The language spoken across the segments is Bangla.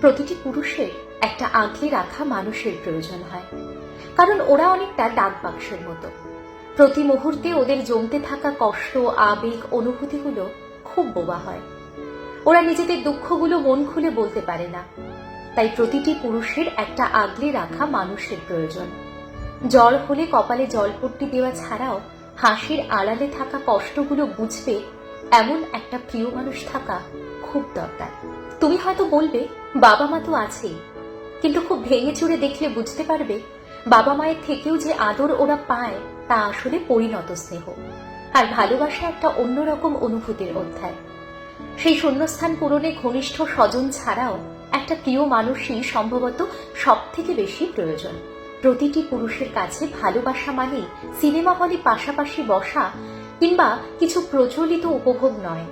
প্রতিটি পুরুষের একটা আগলে রাখা মানুষের প্রয়োজন হয়, কারণ ওরা অনেকটা ডাক বাক্সের মতো। প্রতি মুহূর্তে ওদের জমতে থাকা কষ্ট, আবেগ, অনুভূতিগুলো খুব বোবা হয়। ওরা নিজেদের দুঃখগুলো মন খুলে বলতে পারে না। তাই প্রতিটি পুরুষের একটা আগলে রাখা মানুষের প্রয়োজন। জ্বর হলে কপালে জলপট্টি দেওয়া ছাড়াও হাসির আড়ালে থাকা কষ্টগুলো বুঝবে এমন একটা প্রিয় মানুষ থাকা খুব দরকার। তুমি হয়তো বলবে, বাবা মা তো আছেই, কিন্তু খুব ভেঙে চুরে দেখলে বুঝতে পারবে বাবা মায়ের থেকেও যে আদর ওরা পায় তা আসলে পরিণত স্নেহ আর ভালোবাসা, একটা অন্যরকম অনুভূতির অধ্যায়। সেই শূন্যস্থান পূরণে ঘনিষ্ঠ স্বজন ছাড়াও একটা প্রিয় মানুষই সম্ভবত সব থেকে বেশি প্রয়োজন। প্রতিটি পুরুষের কাছে ভালোবাসা মানেই সিনেমা হলে পাশাপাশি বসা কিংবা কিছু প্রচলিত উপভোগ নয়।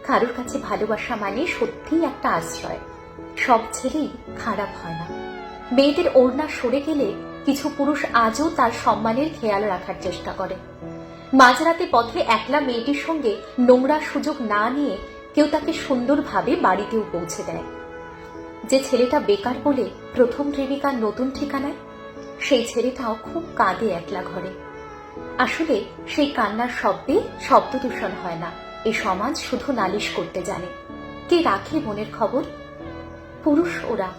কারোর কাছে ভালোবাসা মানে সত্যিই একটা আশ্রয়। সব ছেলেই খারাপ হয় না। মেয়েদের ওড়না সরে গেলে কিছু পুরুষ আজও তার সম্মানের খেয়াল রাখার চেষ্টা করে। মাঝরাতে পথে একলা মেয়েটির সঙ্গে নোংরা সুযোগ না নিয়ে কেউ তাকে সুন্দরভাবে বাড়িতেও পৌঁছে দেয়। যে ছেলেটা বেকার বলে প্রথম প্রেমিকার নতুন ঠিকানায়, সেই ছেলেটাও খুব কাঁদে একলা ঘরে। আসলে সেই কান্নার শব্দে শব্দ দূষণ হয় না। এই সমাজ শুধু নালিশ করতে জানে। কে রাখে মনের খবর? পুরুষ ওরা,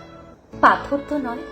পাথর তো নয়।